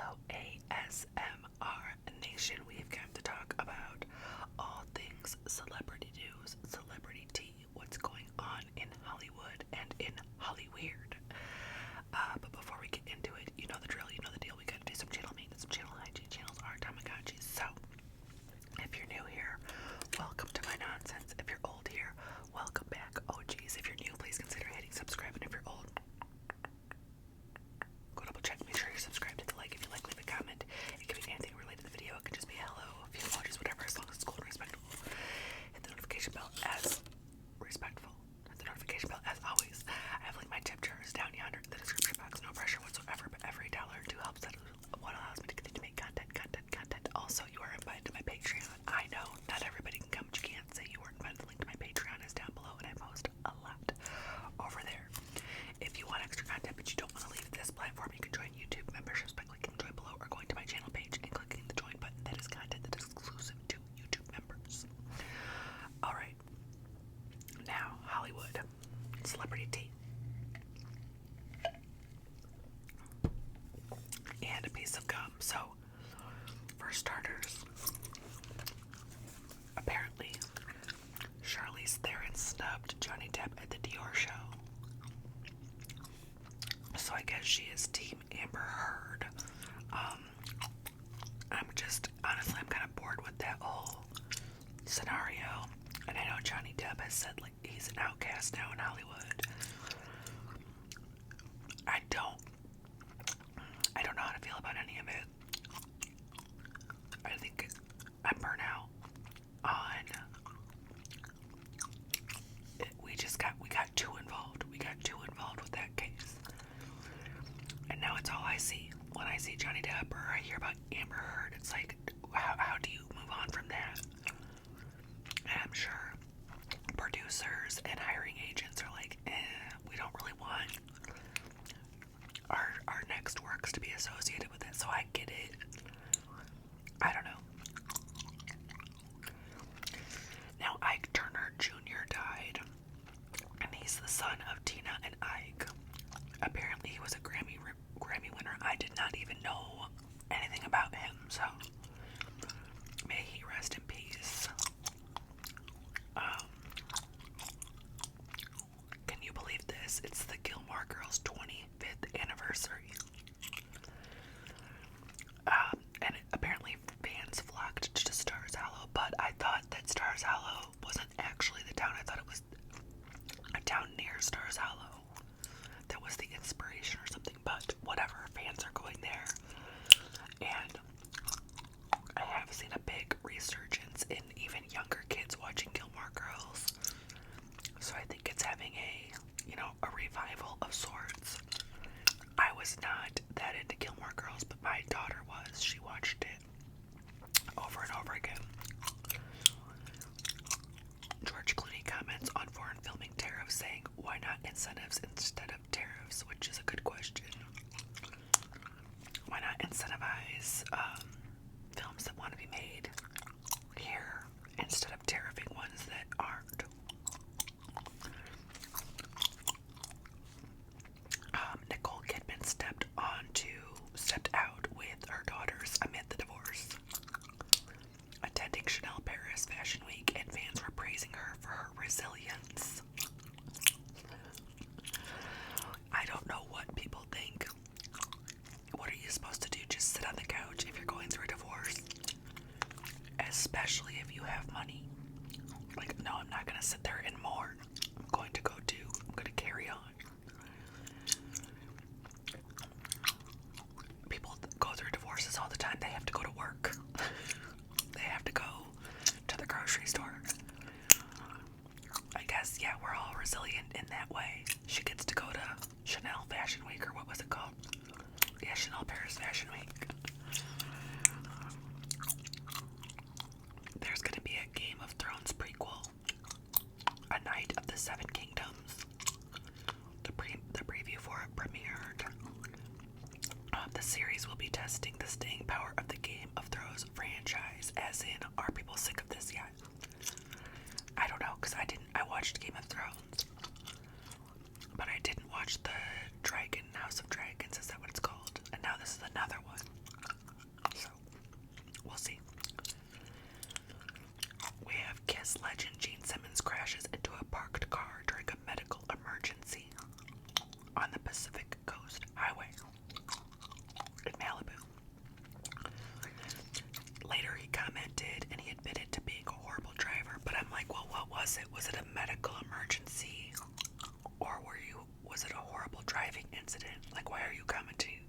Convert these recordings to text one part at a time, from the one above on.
Hello, ASMR Nation. We've come to talk about all things celebrity news, celebrity tea, what's going on in Hollywood and in Hollyweird. But before we get into it, you know the drill, you know the deal. We gotta do some channel maintenance, some channel hygiene. Channels are Tamagotchis. So, if you're new here, welcome to my nonsense. If you're old here, welcome back. Oh geez, if you're new, please consider hitting subscribe. And if you're old, go double check, make sure you're subscribed, hit the like if you like, leave a comment. It can be anything related to the video, it can just be hello, a few emojis, whatever, as long as it's cool and respectful. Hit the notification bell as respectful. Hit the notification bell as always. I have linked my tip jars down yonder in the description box, no pressure whatsoever, but every $1 or $2 helps. That what allows me to continue to make content. Also, you are invited to my Patreon. I know not everybody can come, but you can't say you weren't invited. The link to my Patreon is down below, and I post a lot over there. If you want extra content but you don't want to leave this platform, you can join YouTube memberships by clicking join below or going to my channel page and clicking the join button. That is content that is exclusive to YouTube members. Alright, now Hollywood celebrity tea and a piece of gum. So for starters, apparently Charlize Theron snubbed Johnny Depp at the Dior show. So I guess she is Team Amber Heard. Honestly, I'm kind of bored with that whole scenario. And I know Johnny Depp has said, like, he's an outcast now in Hollywood. I don't know how to feel about any of it. I think I'm burnt out on it. We got too involved. We got too involved with that case. And now it's all I see. When I see Johnny Depp or I hear about Amber Heard, it's like, how do you move on from that? And I'm sure producers and hiring agents are like, we don't really want our next works to be associated with it. So I get it. I don't know. Now, Ike Turner Jr. died, and he's the son of Tina and Ike. Apparently, he was a Grammy winner. I did not even know anything about him, so may he rest in peace. Can you believe this? It's the Gilmore Girls' 25th anniversary. And apparently fans flocked to Stars Hollow, but I thought that Stars Hollow wasn't actually the town. I thought it was a town near Stars Hollow that was the inspiration or something, but whatever, fans are going there. And I have seen a big resurgence in even younger kids watching Gilmore Girls. So I think it's having a revival of sorts. I was not that into Gilmore Girls, but my daughter was. She watched it over and over again. George Clooney comments on foreign filming tariffs, saying, why not incentives instead of tariffs? Which is a good question. Why not incentivize films that want to be made here instead of tariffing ones that aren't? Nicole Kidman stepped out with her daughters amid the divorce. Attending Chanel Paris Fashion Week, and fans were praising her for her resilience. I don't know what people think. What are you supposed to do? Just sit on the couch if you're going through a divorce? Especially if you have money. Like, no, I'm not gonna sit there and mourn. I'm going to carry on. People go through divorces all the time. They have to go to work. They have to go to the grocery store. I guess, yeah, we're all resilient in that way. She gets to go to Chanel Fashion Week, or what was it called? Yeah, Chanel Paris Fashion Week. There's gonna be a Game of Thrones prequel, A Night of the Seven Kingdoms. The preview for it premiered. The series will be testing the staying power of the Game of Thrones franchise, as in, are people sick of this yet? I don't know, because I watched Game of Thrones, but I didn't watch the House of Dragons, is that what it's called? And now this is another one. on the Pacific Coast Highway in Malibu. Later he commented and he admitted to being a horrible driver, but I'm like, well, what was it? Was it a medical emergency? Or was it a horrible driving incident? Like, why are you commenting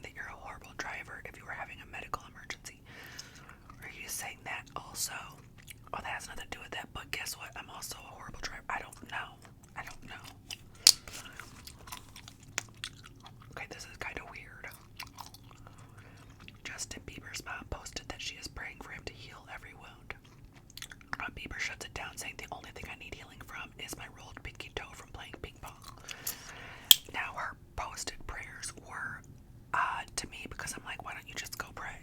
that you're a horrible driver if you were having a medical emergency? Are you saying that also? Oh, that has nothing to do with that, but guess what? I'm also a horrible driver. I don't know. Okay, this is kind of weird. Justin Bieber's mom posted that she is praying for him to heal every wound. Bieber shuts it down, saying the only thing I need healing from is my rolled pinky toe from playing ping pong. Now, her posted prayers were odd to me because I'm like, why don't you just go pray?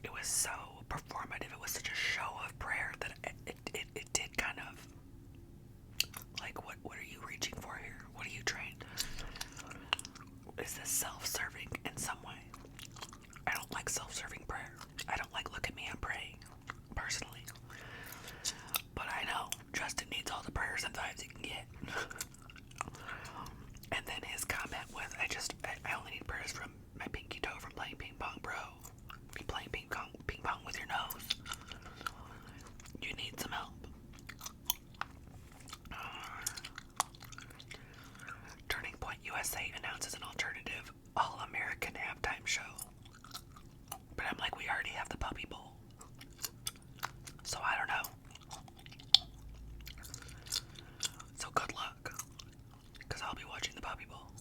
It was so performative. It was such a show of prayer that it did kind of like, what are you reaching for here? What are you trying? Is this self-serving in some way? I don't like self-serving prayer. I don't like, look at me, I'm praying, personally. But I know Justin needs all the prayers and vibes he can get. And then his comment was, I only need prayers from my pinky toe from playing ping pong, bro. You playing ping pong with your nose. You need some help. Turning Point USA announces an alternative all-American halftime show. But I'm like, we already have the Puppy Bowl. So I don't know. So good luck. Because I'll be watching the Puppy Bowl.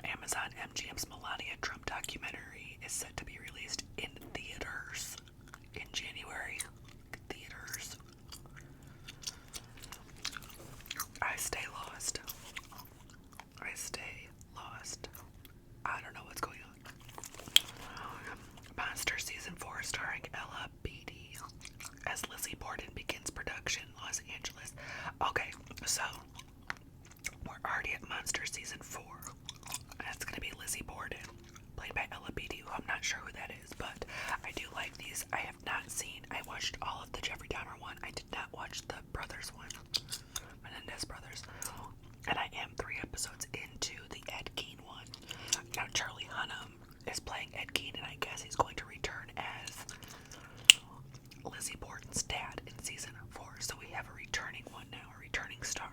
Amazon MGM's Melania Trump documentary is set to be released in theaters in January. Theaters. I stay lost. I don't know what's going on. Monster Season 4 starring Ella Beatty as Lizzie Borden begins production, Los Angeles. Okay, so we're already at Monster Season 4. That's gonna be Lizzie Borden, played by Ella Beatty, who I'm not sure who that is, but I do like these. I have not seen, I watched all of the Jeffrey Dahmer one. I did not watch the brothers one, Menendez brothers. And I am 3 episodes into the Ed Gein one. Now Charlie Hunnam is playing Ed Gein, and I guess he's going to return as Lizzie Borden's dad in season 4. So we have a returning one now, a returning star.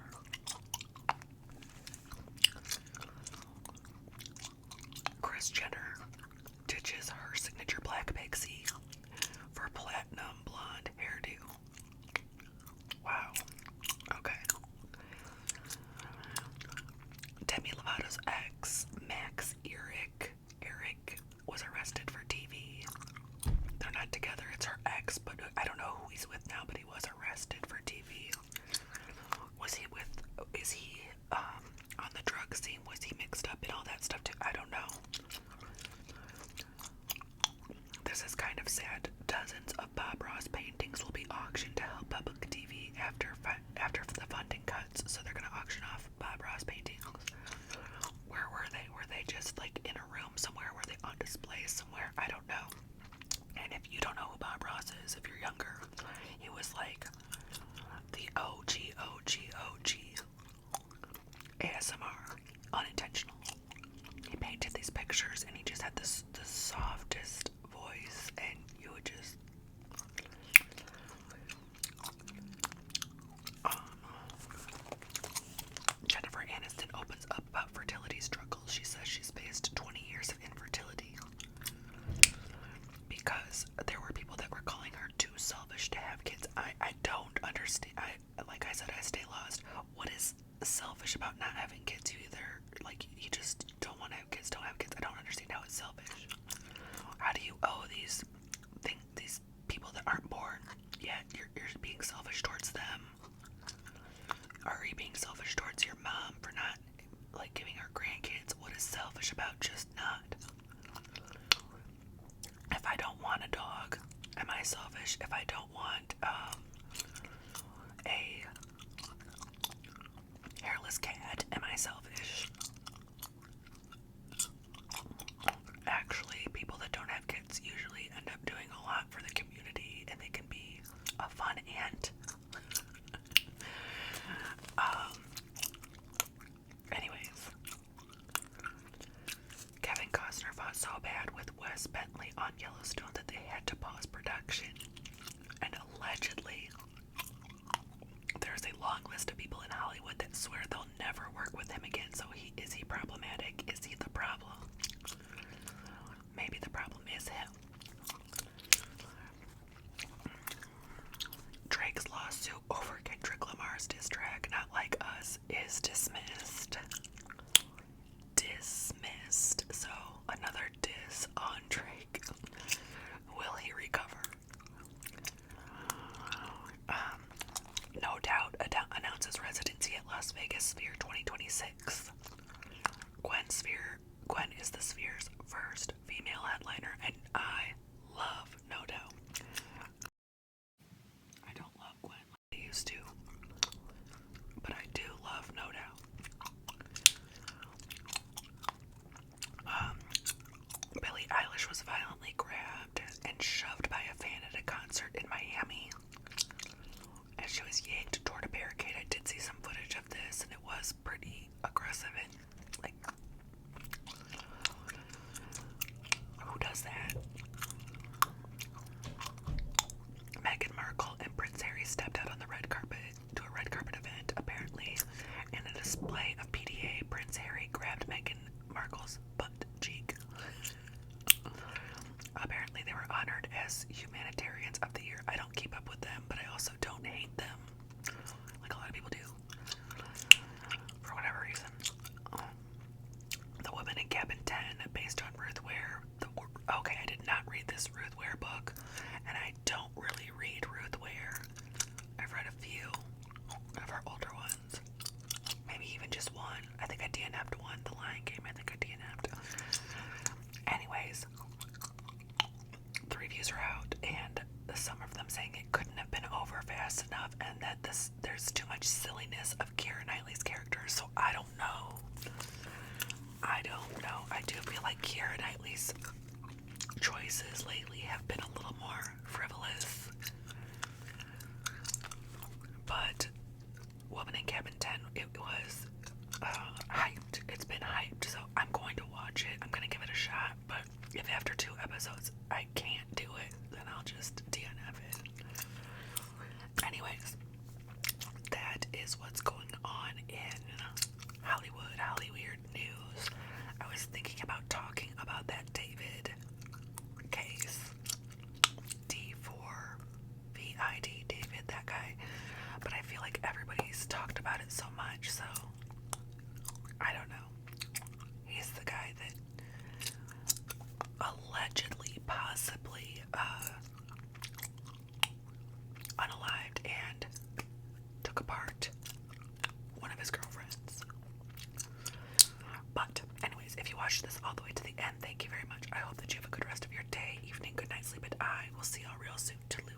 Kris Jenner ditches her signature black pixie for platinum blonde hairdo. Wow. Okay. Demi Lovato's ex, Max Eric, was arrested for TV. They're not together, it's her ex, but I don't know who he's with now, but he was arrested for TV. Is he on the drug scene? Was he mixed up in all that stuff too? I don't know. This is kind of sad. Dozens of Bob Ross paintings will be auctioned to help public TV after the funding cuts, so they're going to auction off Bob Ross paintings. Where were they? Were they just like in a room somewhere? Were they on display somewhere? I don't know. And if you don't know who Bob Ross is, if you're younger, he was like the OG ASMR, unintentional. He painted these pictures and he just had the softest voice, and you would just Jennifer Aniston opens up about fertility struggles. She says she's faced 20 years of infertility because there were people that were calling her too selfish to have kids. I don't understand. Like I said, I stay lost. What is selfish about not having kids? You either, like, you just don't want to have kids, don't have kids. I don't understand how it's selfish. How do you owe these people that aren't born yet? You're being selfish towards them. Are you being selfish towards your mom for not, like, giving her grandkids? What is selfish about just not? If I don't want a dog, am I selfish? If I don't want a hairless cat, am I selfish? Actually, people that don't have kids usually end up doing a lot for the community, and they can be a fun aunt. list of people in Hollywood that swear they'll never work with him again. So is he problematic? Is he the problem? Maybe the problem is him. Drake's lawsuit over Kendrick Lamar's diss track, Not Like Us, is dismissed. Dismissed. So, another diss on Drake. Will he recover? No Doubt announces residency at Las Vegas Sphere 2026. Gwen is the Sphere's first female headliner, and I love No Doubt. I don't love Gwen like I used to, but I do love No Doubt. Billie Eilish was violently grabbed and shoved by a fan at a concert in Miami as she was yanked toward a barricade. I did see some footage of this, and it was pretty aggressive and, like, who does that? Meghan Markle and Prince Harry stepped out on the red carpet to a red carpet event. Apparently, in a display of PDA, Prince Harry grabbed Meghan Markle's butt cheek. Apparently, they were honored as Humanitarians of the Year. I don't keep up with them, but I also don't hate them, like a lot of people do, for whatever reason. The Woman in Cabin 10, based on Ruth Ware. Okay, I did not read this Ruth Ware book, and I don't really read Ruth Ware. I've read a few of her older ones, maybe even just one. I think I DNF'd one, The Lion Game. I think I DNF'd. Anyways, the reviews are out, and some of them saying it couldn't have been over fast enough, and that there's too much silliness of Keira Knightley's character. So I don't know. I do feel like Keira Knightley's choices lately have been a little more frivolous. But Woman in Cabin 10, it was hyped. It's been hyped, so I'm going to watch it. I'm going to give it a shot, but if after 2 episodes I can't do it, then I'll just DNF it. Anyways, that is what's going on in Hollywood news. I was thinking about talking about that David case. D4VID, David, that guy. But I feel like everybody's talked about it so much, so I don't know. He's the guy that allegedly, possibly, unalived and took apart one of his girlfriends. But anyways, if you watched this all the way to the end, thank you very much. I hope that you have a good rest of your day, evening, good night, sleep, and I will see y'all real soon. Toodaloo.